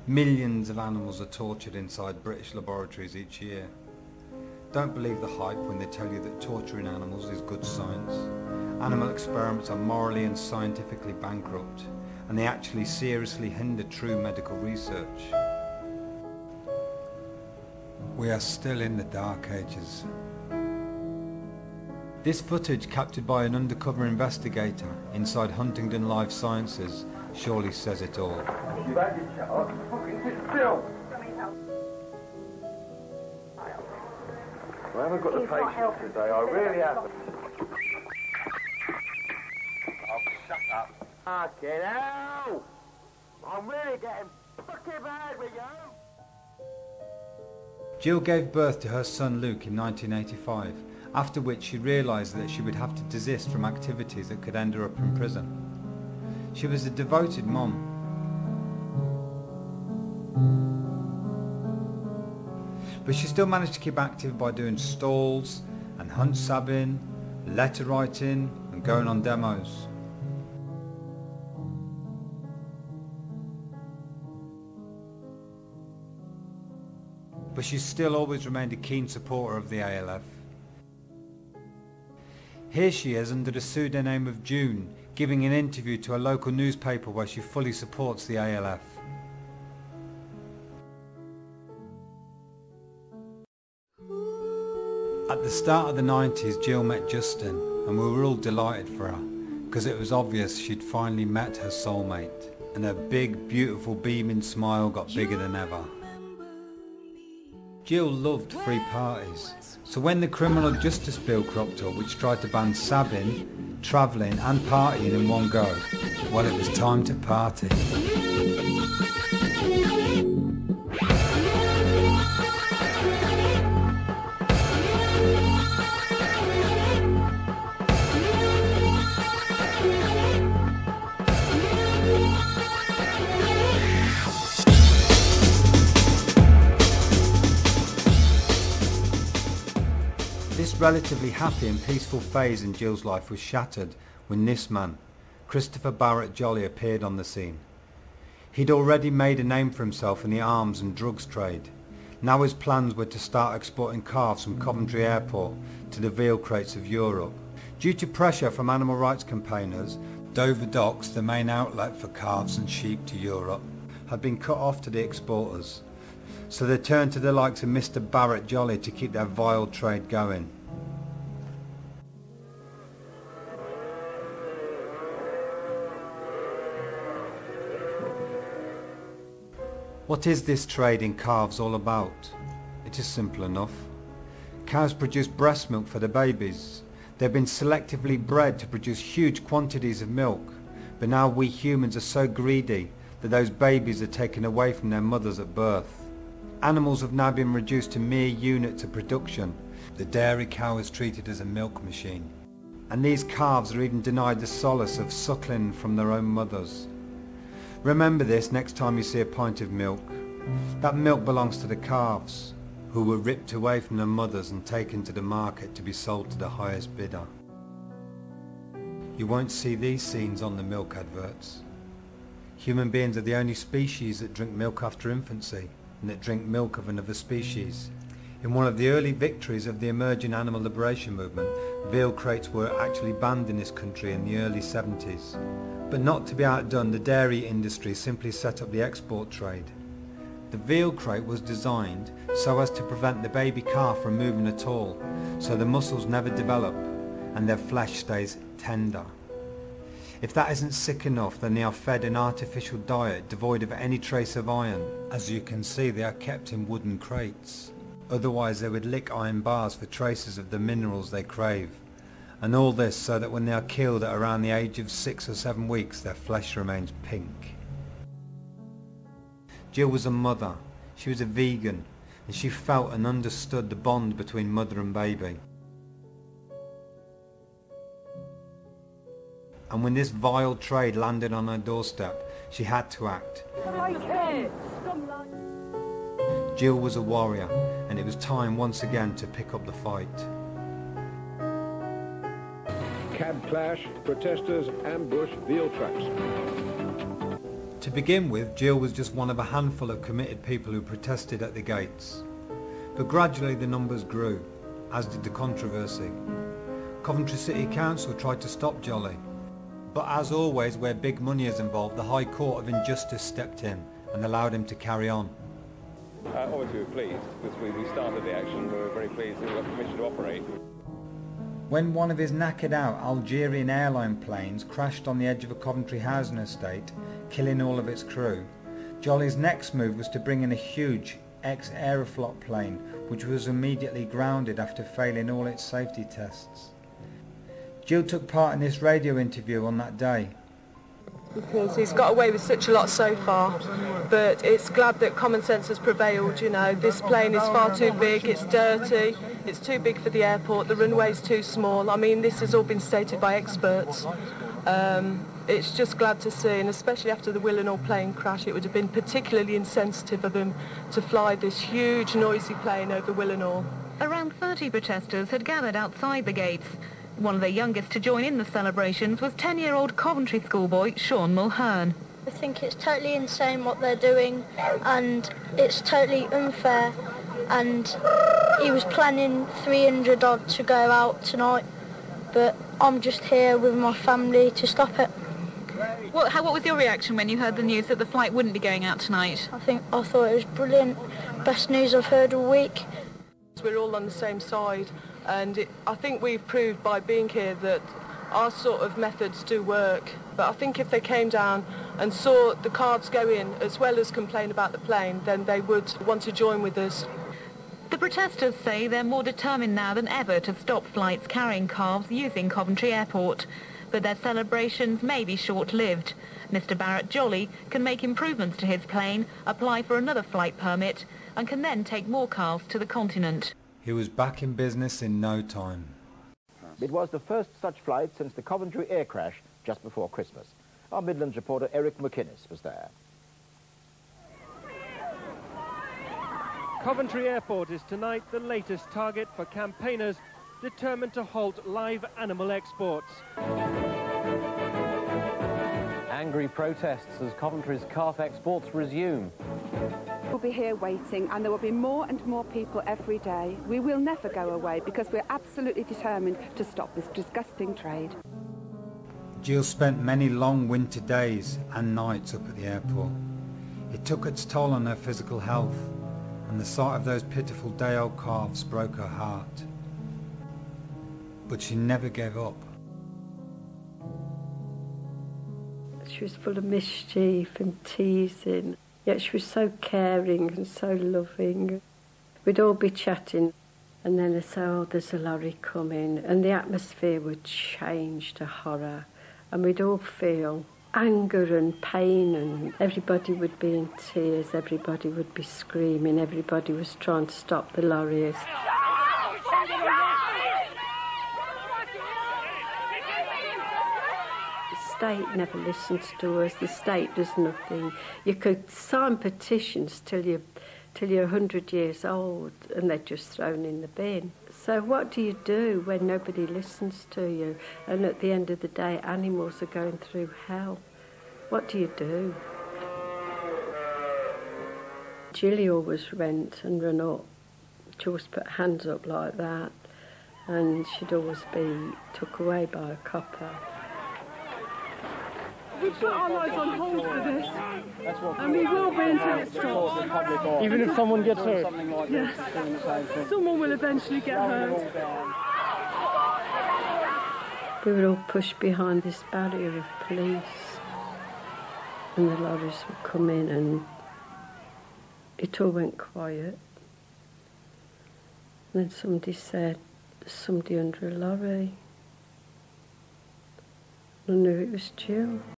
Millions of animals are tortured inside British laboratories each year. Don't believe the hype when they tell you that torturing animals is good science. Animal experiments are morally and scientifically bankrupt, and they actually seriously hinder true medical research. We are still in the dark ages. This footage, captured by an undercover investigator inside Huntingdon Life Sciences, surely says it all. You've had your shot. Fucking sit still. I haven't got the patience today, I really haven't. Oh, shut up. Fucking hell! I'm really getting fucking bad with you! Jill gave birth to her son Luke in 1985, after which she realised that she would have to desist from activities that could end her up in prison. She was a devoted mom. But she still managed to keep active by doing stalls and hunt sabbing, letter writing and going on demos. But she still always remained a keen supporter of the ALF. Here she is under the pseudonym of June, giving an interview to a local newspaper where she fully supports the ALF. At the start of the 90s, Jill met Justin, and we were all delighted for her, because it was obvious she'd finally met her soulmate, and her big, beautiful, beaming smile got bigger than ever. Jill loved free parties, so when the Criminal Justice Bill cropped up, which tried to ban sabbing, travelling and partying in one go, well, it was time to party. This relatively happy and peaceful phase in Jill's life was shattered when this man, Christopher Barrett Jolly, appeared on the scene. He'd already made a name for himself in the arms and drugs trade. Now his plans were to start exporting calves from Coventry Airport to the veal crates of Europe. Due to pressure from animal rights campaigners, Dover docks, the main outlet for calves and sheep to Europe, had been cut off to the exporters. So they turned to the likes of Mr. Barrett Jolly to keep their vile trade going. What is this trade in calves all about? It is simple enough. Cows produce breast milk for the babies. They've been selectively bred to produce huge quantities of milk, but now we humans are so greedy that those babies are taken away from their mothers at birth. Animals have now been reduced to mere units of production. The dairy cow is treated as a milk machine. And these calves are even denied the solace of suckling from their own mothers. Remember this next time you see a pint of milk. That milk belongs to the calves, who were ripped away from their mothers and taken to the market to be sold to the highest bidder. You won't see these scenes on the milk adverts. Human beings are the only species that drink milk after infancy, and that drink milk of another species. In one of the early victories of the emerging animal liberation movement, veal crates were actually banned in this country in the early 70s. But not to be outdone, the dairy industry simply set up the export trade. The veal crate was designed so as to prevent the baby calf from moving at all, so the muscles never develop and their flesh stays tender. If that isn't sick enough, then they are fed an artificial diet devoid of any trace of iron. As you can see, they are kept in wooden crates. Otherwise they would lick iron bars for traces of the minerals they crave. And all this so that when they are killed at around the age of 6 or 7 weeks, their flesh remains pink. Jill was a mother. She was a vegan, and she felt and understood the bond between mother and baby. And when this vile trade landed on her doorstep, she had to act. Jill was a warrior, and it was time once again to pick up the fight. Cab clash, protesters ambush veal trucks. To begin with, Jill was just one of a handful of committed people who protested at the gates. But gradually the numbers grew, as did the controversy. Coventry City Council tried to stop Jolly. But as always, where big money is involved, the High Court of Injustice stepped in and allowed him to carry on. Obviously we're pleased, because we started the action, we were very pleased that we got permission to operate. When one of his knackered out Algerian airline planes crashed on the edge of a Coventry housing estate, killing all of its crew, Jolly's next move was to bring in a huge ex-Aeroflot plane, which was immediately grounded after failing all its safety tests. Jill took part in this radio interview on that day. Because he's got away with such a lot so far, but it's glad that common sense has prevailed. You know, this plane is far too big, it's dirty, it's too big for the airport, the runway's too small. I mean, this has all been stated by experts. It's just glad to see, and especially after the Willenhall plane crash, it would have been particularly insensitive of him to fly this huge, noisy plane over Willenhall. Around 30 protesters had gathered outside the gates. One of the youngest to join in the celebrations was 10-year-old Coventry schoolboy Sean Mulhern. I think it's totally insane what they're doing, and it's totally unfair, and he was planning 300 odd to go out tonight, but I'm just here with my family to stop it. What was your reaction when you heard the news that the flight wouldn't be going out tonight? I thought it was brilliant. Best news I've heard all week. We're all on the same side, and I think we've proved by being here that our sort of methods do work. But I think if they came down and saw the calves go in as well as complain about the plane, then they would want to join with us. The protesters say they're more determined now than ever to stop flights carrying calves using Coventry Airport. But their celebrations may be short-lived. Mr. Barrett Jolly can make improvements to his plane, apply for another flight permit, and can then take more calves to the continent. He was back in business in no time. It was the first such flight since the Coventry air crash just before Christmas. Our Midlands reporter Eric McInnes was there. Coventry Airport is tonight the latest target for campaigners determined to halt live animal exports. Angry protests as Coventry's calf exports resume. We'll be here waiting, and there will be more and more people every day. We will never go away because we're absolutely determined to stop this disgusting trade. Jill spent many long winter days and nights up at the airport. It took its toll on her physical health, and the sight of those pitiful day-old calves broke her heart. But she never gave up. She was full of mischief and teasing, yet she was so caring and so loving. We'd all be chatting, and then they'd say, oh, there's a lorry coming, and the atmosphere would change to horror, and we'd all feel anger and pain, and everybody would be in tears, everybody would be screaming, everybody was trying to stop the lorries. The state never listens to us, the state does nothing. You could sign petitions till you're 100 years old and they're just thrown in the bin. So what do you do when nobody listens to you and at the end of the day animals are going through hell? What do you do? Jilly always went and run up. She always put hands up like that, and she'd always be took away by a copper. We put our lives on hold for this, and we will be until it stops. Even if someone gets hurt? Yes. Someone will eventually get hurt. We were all pushed behind this barrier of police, and the lorries would come in, and it all went quiet. And then somebody said, there's somebody under a lorry. I knew it was Jill.